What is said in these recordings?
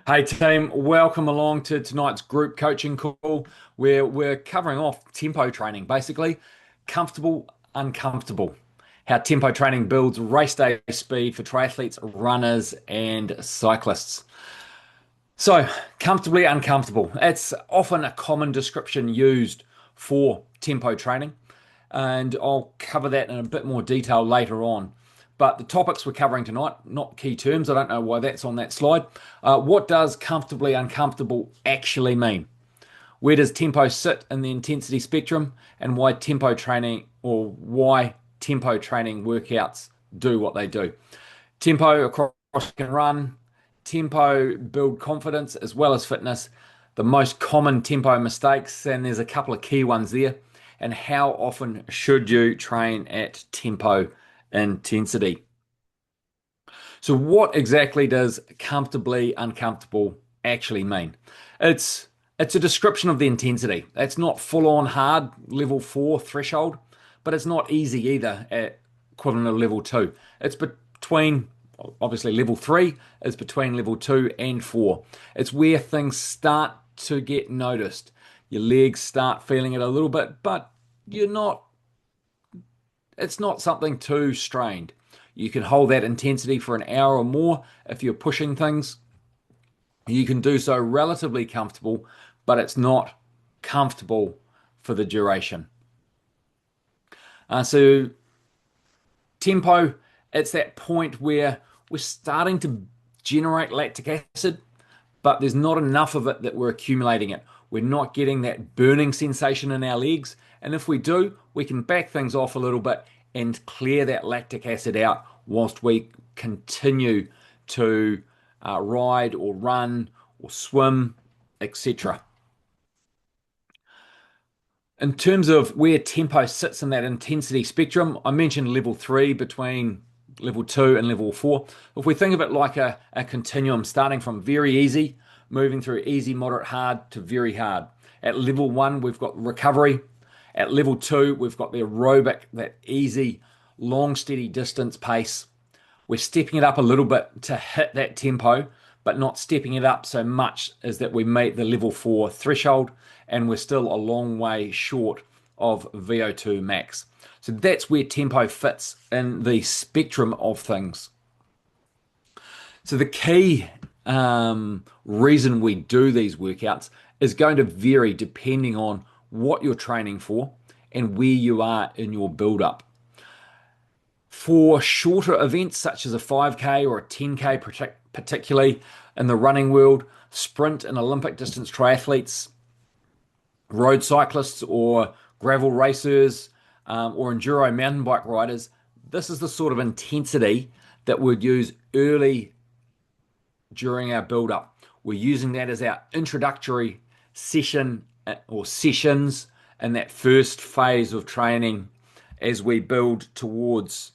Hey team, welcome along to tonight's group coaching call where we're covering off tempo training, basically comfortable, uncomfortable. How tempo training builds race day speed for triathletes, runners, and cyclists. So, comfortably uncomfortable. It's often a common description used for tempo training, and I'll cover that in a bit more detail later on. But the topics we're covering tonight, not key terms, I don't know why that's on that slide. What does comfortably uncomfortable actually mean? Where does tempo sit in the intensity spectrum, and why tempo training workouts do what they do? Tempo across can run, tempo build confidence as well as fitness, the most common tempo mistakes, and there's a couple of key ones there, and how often should you train at tempo intensity. So, what exactly does comfortably uncomfortable actually mean? It's it's a description of the intensity. It's not full on hard level 4 threshold, but it's not easy either at equivalent of level 2. It's between obviously level 3 is between level 2 and 4. It's where things start to get noticed. Your legs start feeling it a little bit, but you're not it's not something too strained. You can hold that intensity for an hour or more if you're pushing things. You can do so relatively comfortable, but it's not comfortable for the duration. So tempo, it's that point where we're starting to generate lactic acid, but there's not enough of it that we're accumulating it. We're not getting that burning sensation in our legs. And if we do, we can back things off a little bit and clear that lactic acid out whilst we continue to ride or run or swim, etc. In terms of where tempo sits in that intensity spectrum, I mentioned level 3 between level 2 and level 4. If we think of it like a continuum starting from very easy, moving through easy, moderate, hard to very hard. At level 1, we've got recovery. At level 2, we've got the aerobic, that easy, long, steady distance pace. We're stepping it up a little bit to hit that tempo, but not stepping it up so much as that we meet the level 4 threshold, and we're still a long way short of VO2 max. So that's where tempo fits in the spectrum of things. So the key reason we do these workouts is going to vary depending on what you're training for and where you are in your build up. For shorter events such as a 5K or a 10K, particularly in the running world, sprint and Olympic distance triathletes, road cyclists or gravel racers, or enduro mountain bike riders, this is the sort of intensity that we'd use early during our build up. We're using that as our introductory session or sessions in that first phase of training as we build towards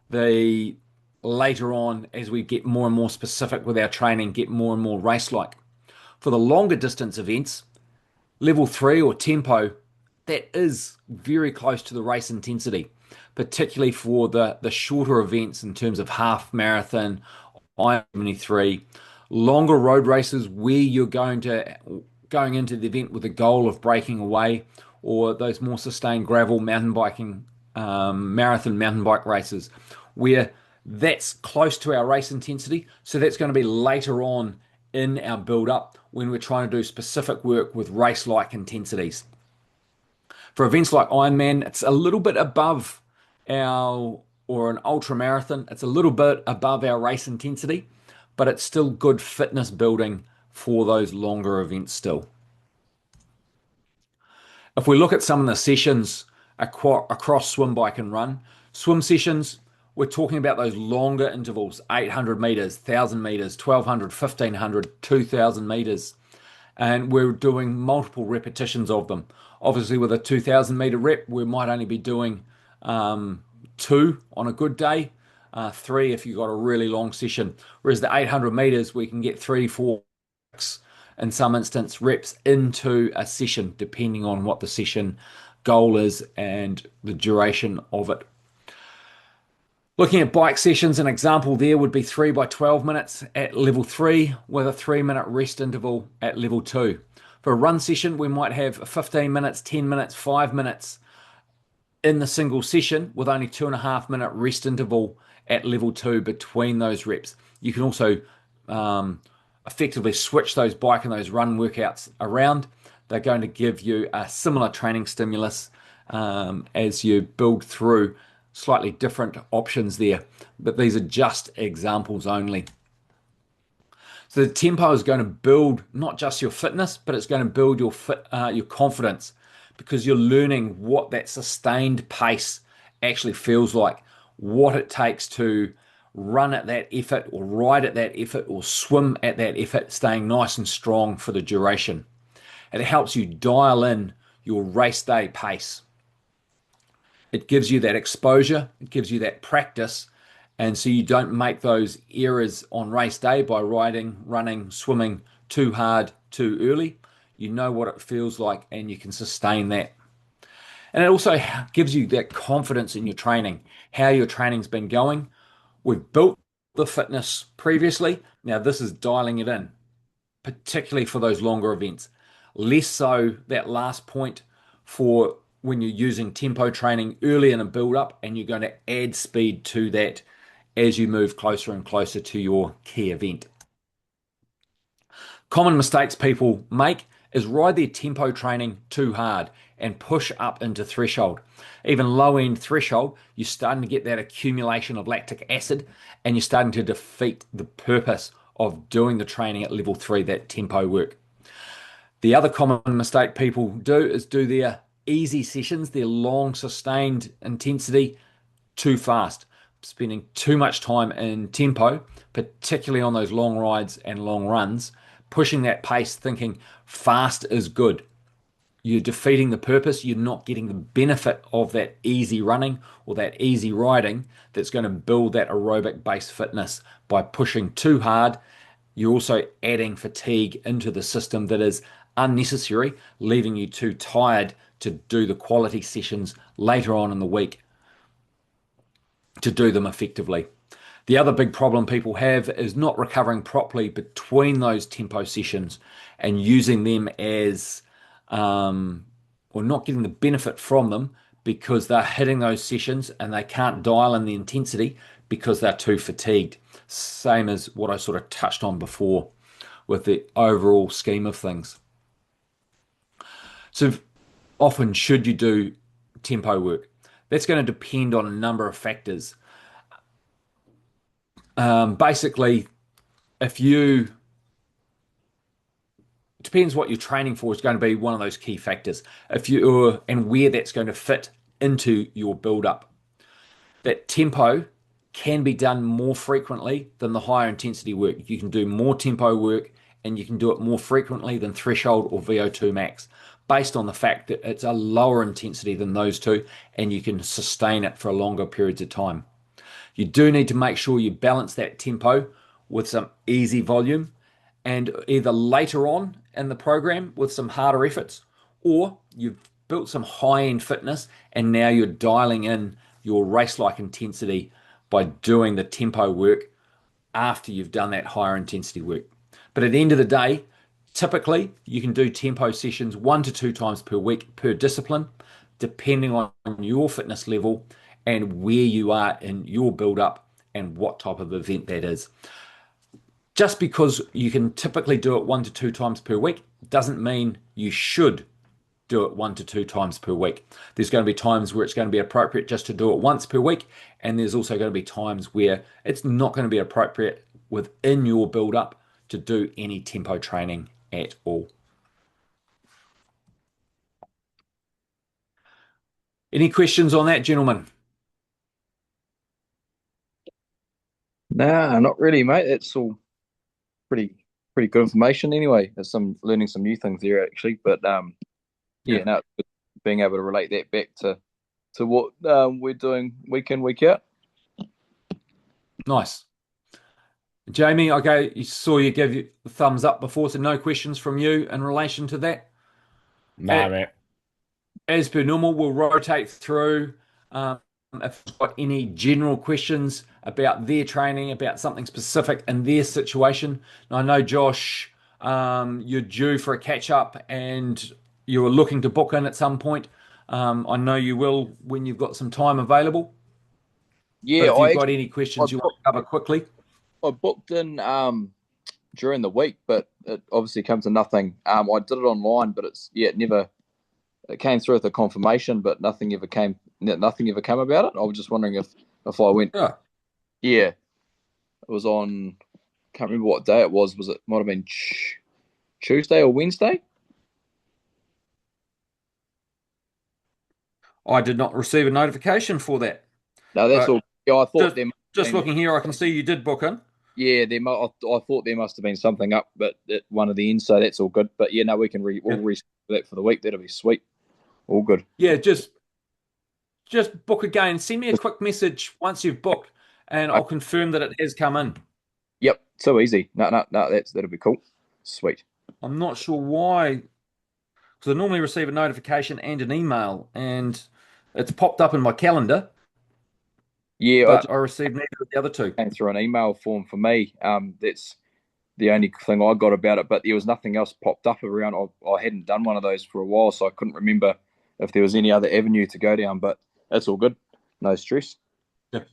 the later on as we get more and more specific with our training, get more and more race like. For the longer distance events, level 3 or tempo, that is very close to the race intensity, particularly for the shorter events in terms of half marathon, I-73, longer road races where you're going into the event with the goal of breaking away, or those more sustained gravel mountain biking, marathon mountain bike races, where that's close to our race intensity. So that's going to be later on in our build up when we're trying to do specific work with race like intensities. For events like Ironman, it's a little bit above or an ultra marathon, it's a little bit above our race intensity, but it's still good fitness building for those longer events still. If we look at some of the sessions across swim, bike, and run, swim sessions, we're talking about those longer intervals 800 meters, 1,000 meters, 1,200, 1,500, 2,000 meters. And we're doing multiple repetitions of them. Obviously, with a 2,000 meter rep, we might only be doing two on a good day, three if you've got a really long session. Whereas the 800 meters, we can get three, four, six, in some instance, reps into a session, depending on what the session goal is and the duration of it. Looking at bike sessions, an example there would be 3 by 12 minutes at level 3 with a 3-minute rest interval at level 2. For a run session, we might have 15 minutes, 10 minutes, 5 minutes in the single session with only 2.5-minute rest interval at level 2 between those reps. You can also effectively switch those bike and those run workouts around. They're going to give you a similar training stimulus as you build through slightly different options there, but these are just examples only. So the tempo is going to build not just your fitness, but it's going to build your confidence because you're learning what that sustained pace actually feels like, what it takes to run at that effort or ride at that effort or swim at that effort, staying nice and strong for the duration. It helps you dial in your race day pace. It gives you that exposure, it gives you that practice, and so you don't make those errors on race day by riding, running, swimming too hard too early. You know what it feels like and you can sustain that. And it also gives you that confidence in your training, how your training's been going. We've built the fitness previously. Now this is dialing it in, particularly for those longer events. Less so that last point for when you're using tempo training early in a build up and you're going to add speed to that as you move closer and closer to your key event. Common mistakes people make is ride their tempo training too hard and push up into threshold. Even low end threshold, you're starting to get that accumulation of lactic acid and you're starting to defeat the purpose of doing the training at level 3, that tempo work. The other common mistake people do is do their easy sessions, their long sustained intensity too fast, spending too much time in tempo, particularly on those long rides and long runs, pushing that pace, thinking fast is good. You're defeating the purpose. You're not getting the benefit of that easy running or that easy riding that's going to build that aerobic base fitness by pushing too hard. You're also adding fatigue into the system that is unnecessary, leaving you too tired to do the quality sessions later on in the week to do them effectively. The other big problem people have is not recovering properly between those tempo sessions and using them as, or not getting the benefit from them because they're hitting those sessions and they can't dial in the intensity because they're too fatigued. Same as what I sort of touched on before with the overall scheme of things. So often should you do tempo work? That's going to depend on a number of factors. Basically, if you depends what you're training for is going to be one of those key factors. If you and where that's going to fit into your build up. That tempo can be done more frequently than the higher intensity work. You can do more tempo work and you can do it more frequently than threshold or VO2 max based on the fact that it's a lower intensity than those two and you can sustain it for longer periods of time. You do need to make sure you balance that tempo with some easy volume and either later on in the program with some harder efforts, or you've built some high end fitness and now you're dialing in your race like intensity by doing the tempo work after you've done that higher intensity work. But at the end of the day, typically you can do tempo sessions 1 to 2 times per week per discipline, depending on your fitness level and where you are in your build up and what type of event that is. Just because you can typically do it 1 to 2 times per week doesn't mean you should do it 1 to 2 times per week. There's going to be times where it's going to be appropriate just to do it once per week, and there's also going to be times where it's not going to be appropriate within your build up to do any tempo training at all. Any questions on that, gentlemen? Nah, not really, mate. It's all pretty pretty good information anyway. There's some learning some new things there actually, but Yeah, yeah, no, it's good being able to relate that back to what we're doing week in week out. nice. Jamie, okay, you saw you gave you the thumbs up before, so no questions from you in relation to that. Nah, mate. As per normal, we'll rotate through. Um, if you've got any general questions about their training, about something specific in their situation. Now, I know, Josh, you're due for a catch up and you're looking to book in at some point. I know you will when you've got some time available. But Yeah, if you've got any I questions you want booked, to cover quickly, I booked in during the week, but it obviously comes to nothing. I did it online, but it never it came through with a confirmation, but nothing ever came about it. I was just wondering if I went. yeah, Yeah, it was on. Can't remember what day it was. Was it might have been Tuesday or Wednesday? I did not receive a notification for that. No, that's all. But Yeah, I thought just there must have just been. looking here, I can see you did book in. Yeah, I thought there must have been something up, but at one of the ends, so that's all good. But yeah, no, we'll Yeah, reschedule that for the week. That'll be sweet. All good. yeah, just book again. Send me a quick message once you've booked, and Uh, I'll confirm that it has come in. yep, so easy. No, no, no. That'll be cool. Sweet. I'm not sure why, because I normally receive a notification and an email, and it's popped up in my calendar, Yeah, I but just I received neither of the other two. came through an email form for me. That's the only thing I got about it, but there was nothing else popped up around. I hadn't done one of those for a while, so I couldn't remember if there was any other avenue to go down. But that's all good. No stress. Yeah.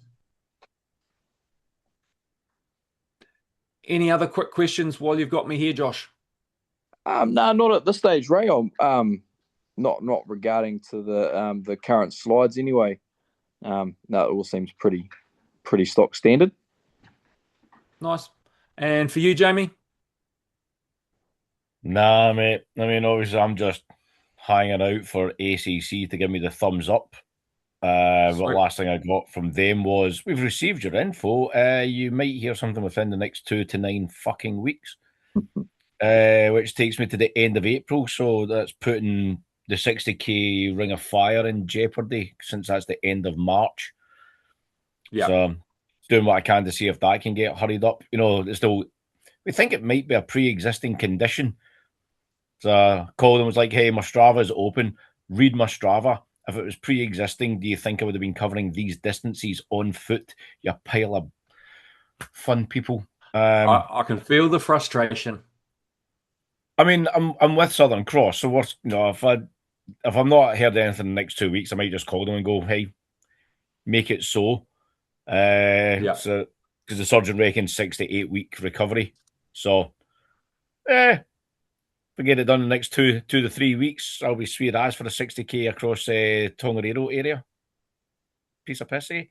Any other quick questions while you've got me here, Josh? No, not at this stage, Ray. Not regarding to the current slides anyway. No, it all seems pretty stock standard. Nice. And for you, Jamie? Nah, mate. I mean, obviously, I'm just hanging out for ACC to give me the thumbs up. But Sweet. last thing I got from them was, we've received your info. You might hear something within the next 2 to 9 fucking weeks, which takes me to the end of April. So that's putting the 60K Ring of Fire in jeopardy since that's the end of March. Yeah. So doing what I can to see if that can get hurried up. You know, it's still, we think it might be a pre-existing condition. So I called and was like, hey, my Strava is open. Read my Strava. If it was pre-existing, do you think I would have been covering these distances on foot? You pile of fun people. I can feel the frustration. I mean, I'm with Southern Cross, so what's, you know, if I'm not heard anything in the next 2 weeks, I might just call them and go, hey, make it so. Yeah. So because the surgeon reckons 6 to 8 week recovery. So if we get it done in the next 2 to 3 weeks, I'll be sweet as for the 60K across Tongariro area. Piece of pissy.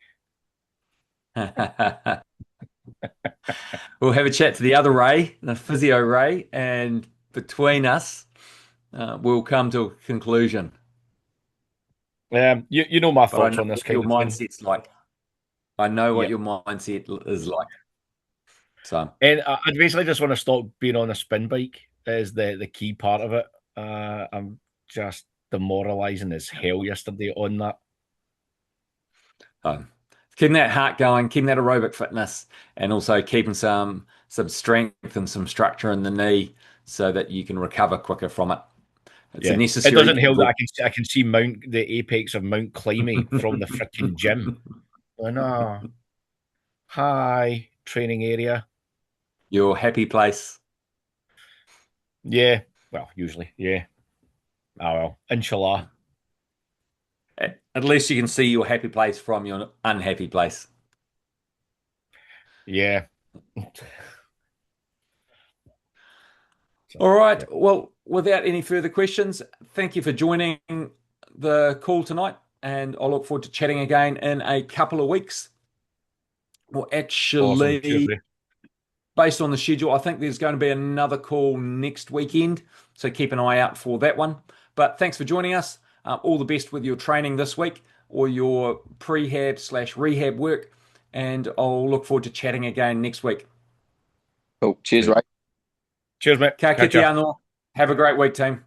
We'll have a chat to the other Ray, the physio Ray, and between us, we'll come to a conclusion. You know my But I thoughts know on this what your kind of thing. mindset's like. I know what Yeah. your mindset is like. So, And I basically just want to stop being on a spin bike is the key part of it. I'm just demoralizing as hell yesterday on that. um, keeping that heart going, keeping that aerobic fitness, and also keeping some strength and some structure in the knee so that you can recover quicker from it. It's a Yeah. It necessary doesn't help that evil. I can see the apex of Mount Climby from the freaking gym. Oh no. Hi, training area. Your happy place. Yeah. Well, usually, yeah. Oh well. Inshallah. At least you can see your happy place from your unhappy place. Yeah. So, All right. yeah. Well, without any further questions, thank you for joining the call tonight, and I look forward to chatting again in a couple of weeks. Well, Awesome. Cheers, actually, Ray. based on the schedule, I think there's going to be another call next weekend, so keep an eye out for that one. But thanks for joining us. All the best with your training this week or your prehab/rehab work, and I'll look forward to chatting again next week. Cool. Cheers, Sweet. Ray. Cheers, mate. Ka Catch kite ya. anō. Have a great week, team.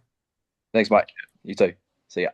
Thanks, mate. You too. See ya.